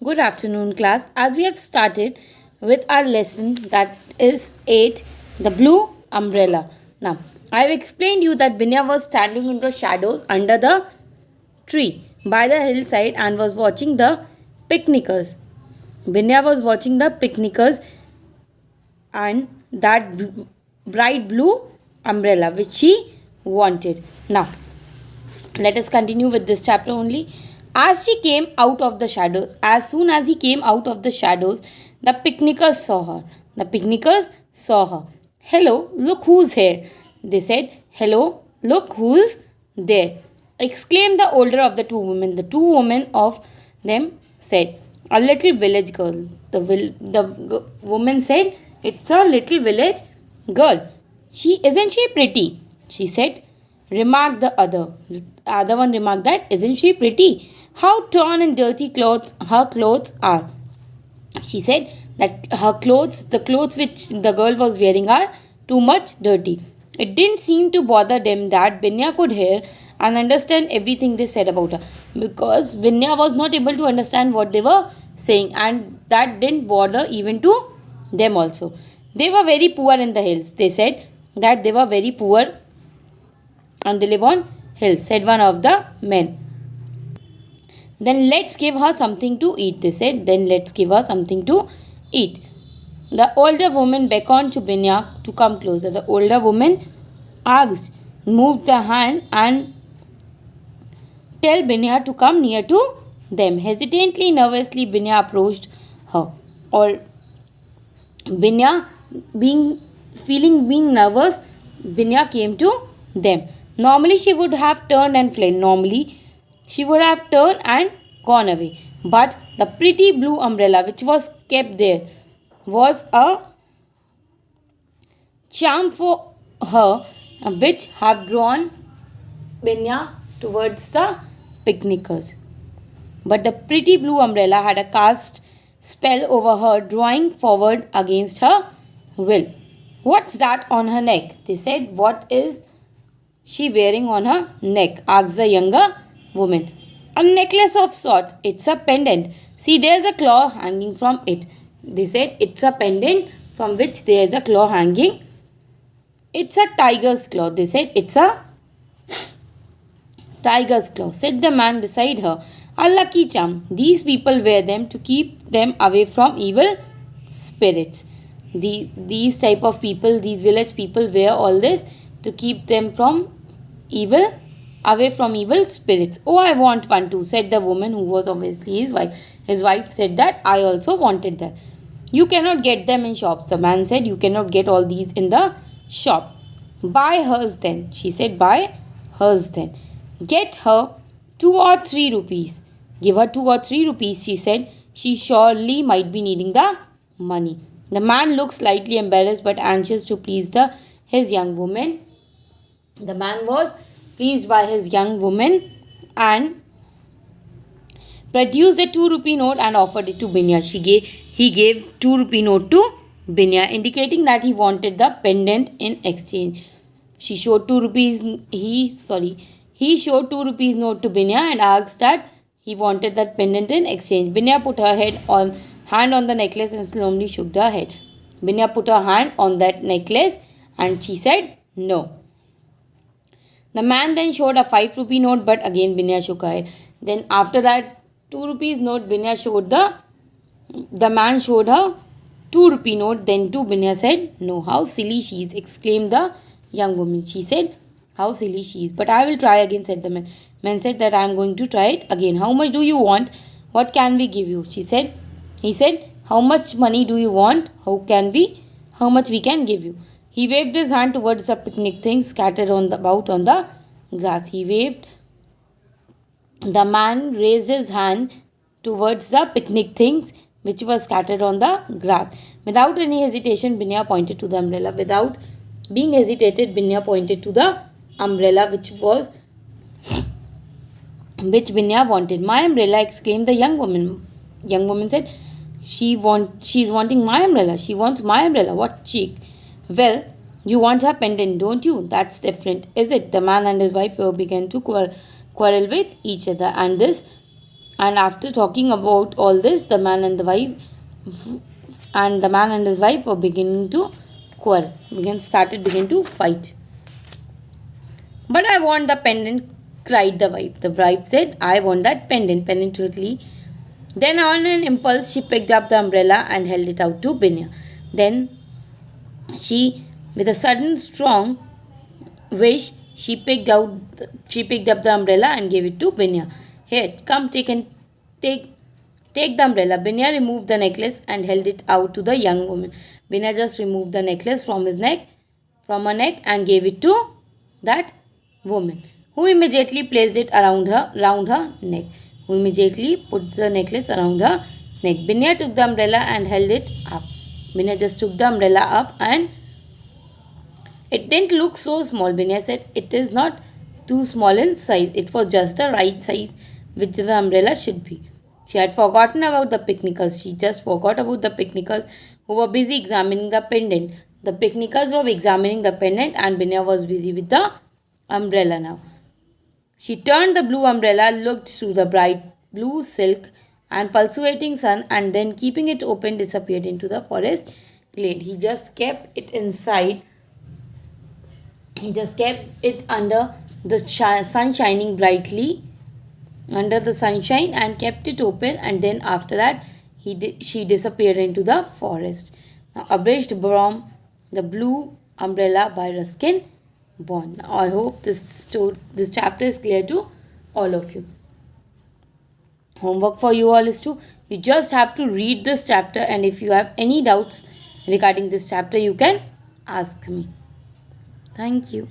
Good afternoon, class. As we have started with our lesson that is 8, the blue umbrella. Now, I have explained you that Binya was standing in the shadows under the tree by the hillside and was watching the picnickers. Binya was watching the picnickers and that bright blue umbrella which she wanted. Now, let us continue with this chapter only. As she came out of the shadows, as soon as he came out of the shadows, the picnickers saw her. The picnickers saw her. Hello, look who's here. They said, hello, look who's there. Exclaimed the older of the two women. The two women of them said, a little village girl. The woman said, it's a little village girl. Isn't she pretty? She said, remarked the other. The other one remarked that, isn't she pretty? How torn and dirty her clothes are. She said that the clothes which the girl was wearing are too much dirty. It didn't seem to bother them that Binya could hear and understand everything they said about her, because Binya was not able to understand what they were saying, and that didn't bother even to them also. They were very poor in the hills. They said that they were very poor and they live on hills, said one of the men. Then let's give her something to eat, they said. Then let's give her something to eat. The older woman beckoned to Binya to come closer. The older woman asked, moved the hand and tell Binya to come near to them. Hesitantly, nervously, Binya approached her. Or Binya being nervous, Binya came to them. Normally she would have turned and fled. Normally she would have turned and gone away. But the pretty blue umbrella which was kept there was a charm for her, which have drawn Binya towards the picnickers. But the pretty blue umbrella had a cast spell over her, drawing forward against her will. What's that on her neck? They said. What is she wearing on her neck? Asked the younger woman. A necklace of sorts. It's a pendant. See, there's a claw hanging from it. They said it's a pendant from which there's a claw hanging. It's a tiger's claw. They said it's a tiger's claw, said the man beside her. A lucky charm. These people wear them to keep them away from evil spirits. These type of people, these village people wear all this to keep them from away from evil spirits. Oh, I want one too, said the woman who was obviously his wife. His wife said that I also wanted that. You cannot get them in shops. The man said, you cannot get all these in the shop. Buy hers then. She said, buy hers then. Get her 2 or 3 rupees. Give her 2 or 3 rupees, she said. She surely might be needing the money. The man looked slightly embarrassed but anxious to please his young woman. The man was pleased by his young woman and produced a 2 rupee note and offered it to Binya. He gave 2 rupee note to Binya, indicating that he wanted the pendant in exchange. He showed 2 rupees note to Binya and asked that he wanted that pendant in exchange. Binya put her hand on the necklace and slowly shook her head. Binya put her hand on that necklace and she said no. The man then showed a 5 rupee note, but again Binya shook her head. Then after that 2 rupees note, Binya showed the man showed her 2 rupee note. Then too Binya said no. How silly she is, exclaimed the young woman. She said, how silly she is. But I will try again, said the man. Man said that I am going to try it again. How much do you want? What can we give you? He said, how much money do you want? How much we can give you? He waved his hand towards the picnic things scattered about on the grass. He waved. The man raised his hand towards the picnic things which were scattered on the grass. Without any hesitation, Binya pointed to the umbrella. Without being hesitated, Binya pointed to the umbrella which Binya wanted. My umbrella, exclaimed the young woman. Young woman said, she's wanting my umbrella. She wants my umbrella. What cheek. Well, you want her pendant, don't you? That's different, is it? The man and his wife began to quarrel with each other, and this And after talking about all this, the man and his wife were beginning to quarrel, began to fight. But I want the pendant, cried the wife. The wife said, I want that pendant, penitently. Then, on an impulse, she picked up the umbrella and held it out to Binya. Then, she, with a sudden strong wish, she picked up the umbrella and gave it to Binya. Here, come, take the umbrella. Binya removed the necklace and held it out to the young woman. Binya just removed the necklace from her neck, and gave it to that woman, who immediately placed it round her neck. Who immediately put the necklace around her neck. Binya took the umbrella and held it up. Binya just took the umbrella up, and it didn't look so small. Binya said it is not too small in size. It was just the right size which the umbrella should be. She had forgotten about the picnickers. She just forgot about the picnickers who were busy examining the pendant. The picnickers were examining the pendant, and Binya was busy with the umbrella now. She turned the blue umbrella, looked through the bright blue silk and pulsating sun, and then, keeping it open, disappeared into the forest glade. He just kept it inside. He just kept it under the sun shining brightly, under the sunshine, and kept it open, and then after that she disappeared into the forest. Now, abridged from the blue umbrella by Ruskin Bond. Now, I hope this chapter is clear to all of you. Homework for you all is to, you just have to read this chapter, and if you have any doubts regarding this chapter, you can ask me. Thank you.